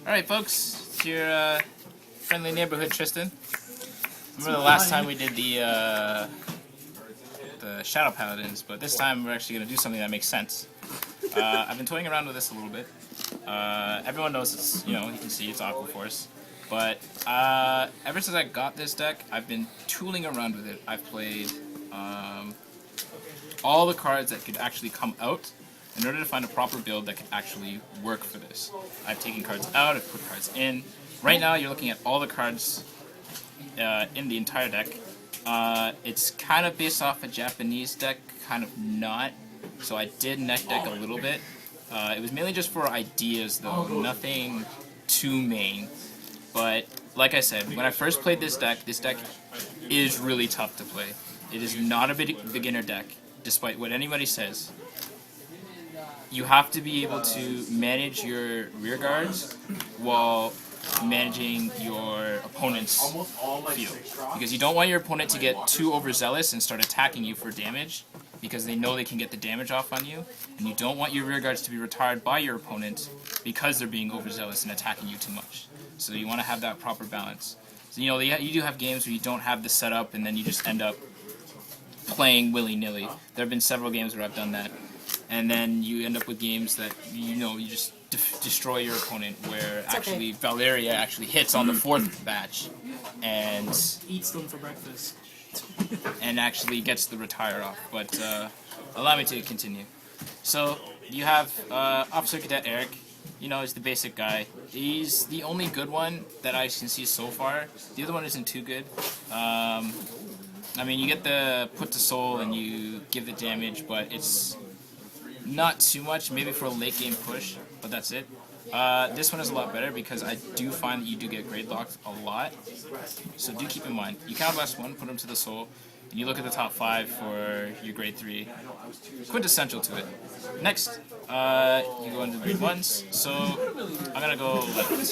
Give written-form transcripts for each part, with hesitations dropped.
Alright folks, it's your friendly neighborhood Tristan. Remember the last time we did the Shadow Paladins, but this time we're actually going to do something that makes sense. I've been toying around with this a little bit. Everyone knows it's, you can see it's Aqua Force. But ever since I got this deck, I've been tooling around with it. I've played all the cards that could actually come out in order to find a proper build that could actually work for this. I've taken cards out, I've put cards in. Right now you're looking at all the cards in the entire deck. It's kind of based off a Japanese deck, kind of not. So I did neck deck a little bit. It was mainly just for ideas though, nothing too main. But like I said, when I first played this deck is really tough to play. It is not a beginner deck, despite what anybody says. You have to be able to manage your rear guards while managing your opponent's field. Because you don't want your opponent to get too overzealous and start attacking you for damage, because they know they can get the damage off on you, and you don't want your rear guards to be retired by your opponent because they're being overzealous and attacking you too much. So you want to have that proper balance. So you do have games where you don't have the setup and then you just end up playing willy-nilly. There have been several games where I've done that. And then you end up with games that, you just destroy your opponent, where actually Valeria actually hits on the 4th batch and eats them for breakfast. and actually gets the retire off. But allow me to continue. So you have Officer Cadet Eric. He's the basic guy. He's the only good one that I can see so far. The other one isn't too good. I mean, you get the put to soul and you give the damage, but it's not too much, maybe for a late game push, but that's it. This one is a lot better because I do find that you do get grade locked a lot, so do keep in mind. You count last one, put them to the soul, and you look at the top 5 for your grade 3. Quintessential to it. Next, you go into grade 1s, so I'm gonna go left.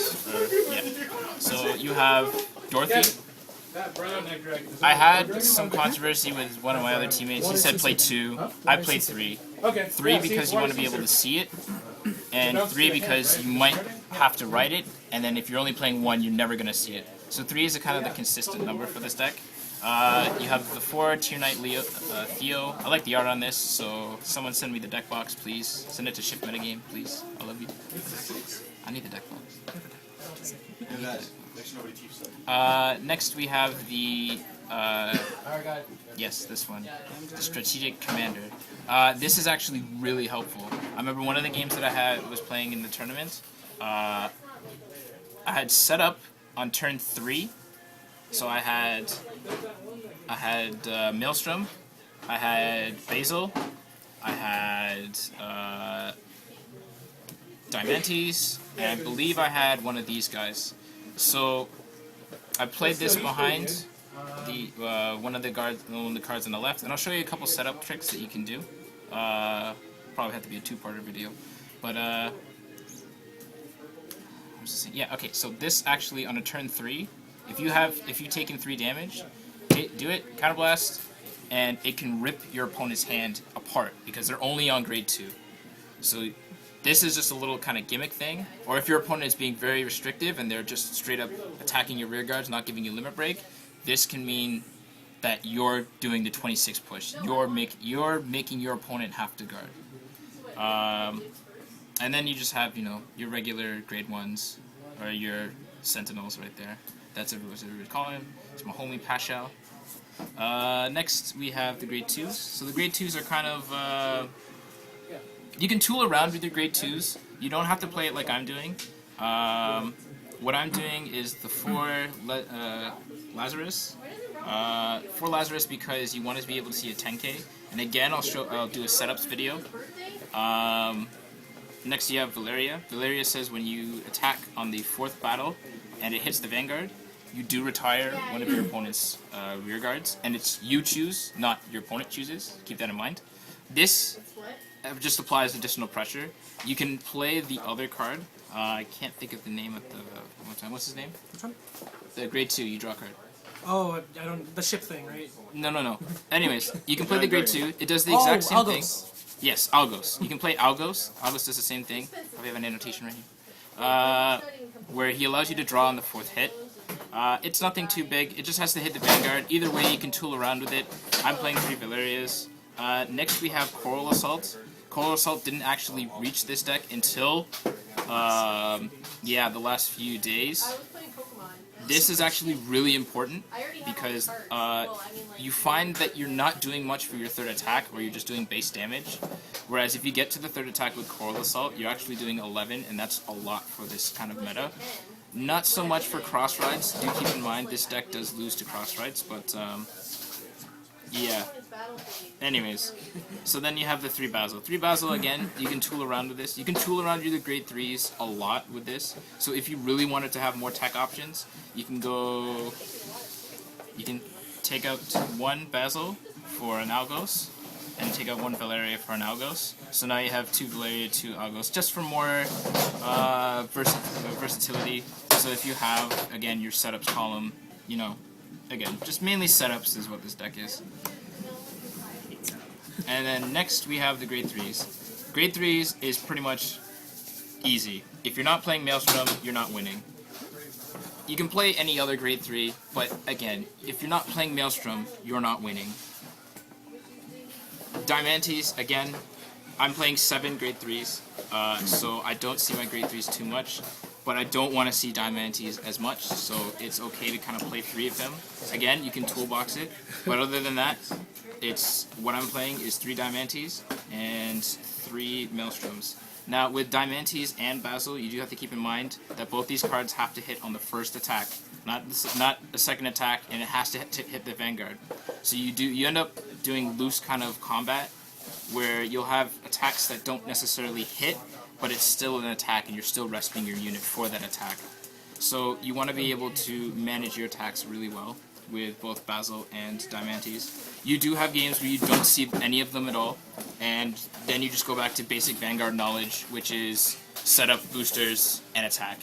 So you have Dorothy. I had some controversy with one of my other teammates. He said play 2. I played 3. 3 because you want to be able to see it, and 3 because you might have to write it, and then if you're only playing 1, you're never going to see it. So 3 is kind of the consistent number for this deck. You have the 4 Tier Knight Theo. I like the art on this, so someone send me the deck box, please. Send it to SHiFTMETAGAME, please. I love you. I need the deck box. Next we have the yes, this one, the Strategic Commander. This is actually really helpful. I remember one of the games that I was playing in the tournament. I had set up on turn 3, so I had MaelStrom, I had Basil, I had Diamantes, and I believe I had one of these guys. So I played this behind the one of the cards on the left, and I'll show you a couple setup tricks that you can do. Probably have to be a 2-parter video, but yeah, okay. So this actually on a turn 3, if you've taken 3 damage, do it, counterblast, and it can rip your opponent's hand apart because they're only on grade 2. So this is just a little kind of gimmick thing, or if your opponent is being very restrictive and they're just straight up attacking your rear guards, not giving you limit break, this can mean that you're doing the 26 push. You're making your opponent have to guard. And then you just have, your regular grade 1s, or your sentinels right there. That's what we would call him. It's my homie Pashal. Next we have the grade 2s. So the grade 2s are kind of you can tool around with your grade 2s. You don't have to play it like I'm doing. What I'm doing is the 4 Lazarus. 4 Lazarus because you want to be able to see a 10k. And again, I'll do a setups video. Next you have Valeria. Valeria says when you attack on the 4th battle and it hits the Vanguard, you do retire one of your opponent's rear guards, and it's you choose, not your opponent chooses. Keep that in mind. This just applies additional pressure. You can play the other card. I can't think of the name of the one time. What's his name? Which one? The grade 2. You draw a card. Oh, I don't. The ship thing, right? No. Anyways, you can play the grade 2. It does the exact same thing. Yes, Algos. You can play Algos. Algos does the same thing. Probably have an annotation right here. where he allows you to draw on the 4th hit. It's nothing too big. It just has to hit the Vanguard. Either way, you can tool around with it. I'm playing 3 Valerias. Next, we have Coral Assault. Coral Assault didn't actually reach this deck until, yeah, the last few days. This is actually really important because you find that you're not doing much for your 3rd attack, or you're just doing base damage. Whereas if you get to the 3rd attack with Coral Assault, you're actually doing 11, and that's a lot for this kind of meta. Not so much for cross rides. Do keep in mind this deck does lose to cross rides, but yeah. Anyways, so then you have the 3 Basil. 3 Basil, again, you can tool around with this. You can tool around your grade 3s a lot with this. So if you really wanted to have more tech options, you can go... You can take out 1 Basil for an Algos, and take out 1 Valeria for an Algos. So now you have 2 Valeria, 2 Algos, just for more versatility. So if you have, again, your setups column, you know, again, just mainly setups is what this deck is. And then next we have the grade 3s. Grade 3s is pretty much easy. If you're not playing MaelStrom, you're not winning. You can play any other grade 3, but again, if you're not playing MaelStrom, you're not winning. Diamantes, again, I'm playing 7 grade 3s, so I don't see my grade 3s too much, but I don't want to see Diamantes as much, so it's okay to kind of play 3 of them. Again, you can toolbox it, but other than that, it's what I'm playing is 3 Diamantes and 3 MaelStroms. Now, with Diamantes and Basil, you do have to keep in mind that both these cards have to hit on the 1st attack, not the 2nd attack, and it has to hit the Vanguard. So you end up doing loose kind of combat, where you'll have attacks that don't necessarily hit, but it's still an attack, and you're still resting your unit for that attack. So you want to be able to manage your attacks really well with both Basil and Diamantes. You do have games where you don't see any of them at all, and then you just go back to basic Vanguard knowledge, which is setup, boosters, and attack.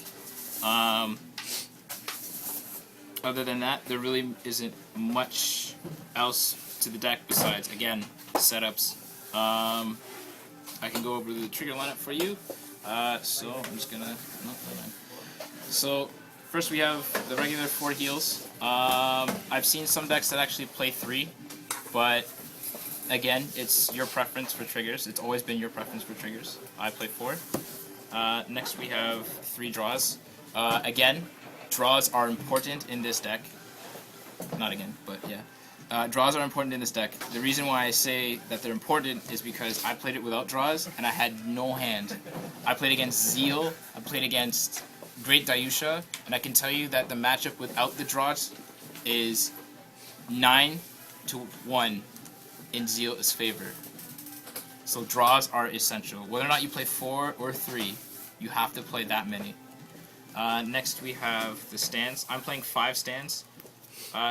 Other than that, there really isn't much else to the deck besides, again, setups. I can go over the trigger lineup for you. So I'm just gonna... No, so first we have the regular 4 heals. I've seen some decks that actually play 3, but again, it's your preference for triggers. It's always been your preference for triggers. I play 4. Next we have 3 draws. Again, draws are important in this deck. Not again, but yeah. Draws are important in this deck. The reason why I say that they're important is because I played it without draws, and I had no hand. I played against Zeal, I played against Great Dayusha, and I can tell you that the matchup without the draws is 9-1 in Zeal's favor. So draws are essential. Whether or not you play 4 or 3, you have to play that many. Next we have the stands. I'm playing 5 stands.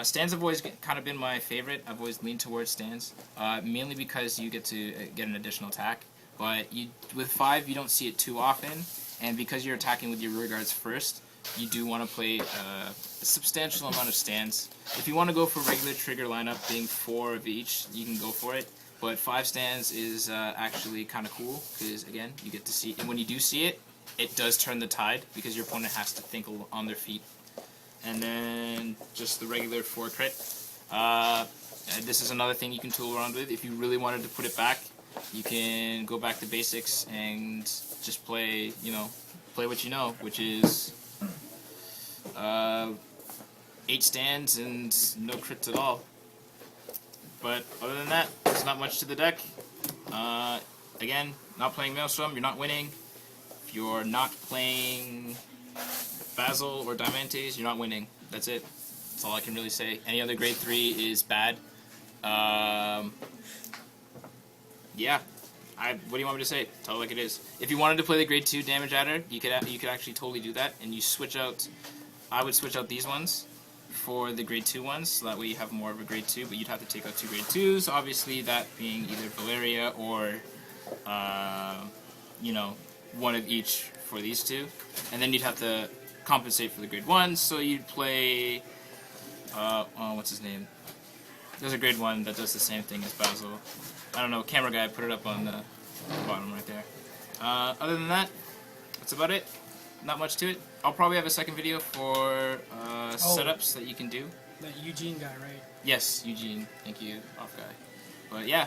Stands have always kind of been my favorite. I've always leaned towards stands, mainly because you get to get an additional attack. But with 5, you don't see it too often, and because you're attacking with your rear guards first, you do want to play a substantial amount of stands. If you want to go for regular trigger lineup, being 4 of each, you can go for it. But 5 stands is actually kind of cool, because again, you get to see, and when you do see it, it does turn the tide, because your opponent has to think on their feet. And then just the regular 4 crit. This is another thing you can tool around with. If you really wanted to put it back, you can go back to basics and just play, you know, play what you know, which is 8 stands and no crits at all. But other than that, there's not much to the deck. Again, not playing MaelStrom, you're not winning. If you're not playing Basil or Diamantes, you're not winning. That's it. That's all I can really say. Any other grade 3 is bad. Yeah. What do you want me to say? Tell it like it is. If you wanted to play the grade 2 damage adder, you could actually totally do that, and you switch out. I would switch out these ones for the grade 2 ones, so that way you have more of a grade 2. But you'd have to take out 2 grade 2s. Obviously, that being either Valeria or, you know, one of each for these 2, and then you'd have to compensate for the grade 1, so you'd play, what's his name? There's a grade 1 that does the same thing as Basil. I don't know, camera guy, put it up on the bottom right there. Other than that, that's about it. not much to it. I'll probably have a second video for setups that you can do. That Eugene guy, right? Yes, Eugene. Thank you, off guy. But yeah,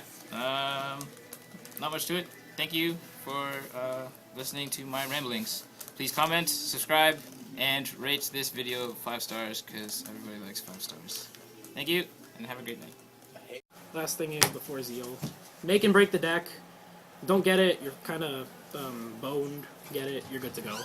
not much to it. Thank you for listening to my ramblings. Please comment, subscribe, and rate this video 5 stars because everybody likes 5 stars. Thank you, and have a great night. Last thing is before Zeal. Make and break the deck. Don't get it, you're kind of boned. Get it, you're good to go.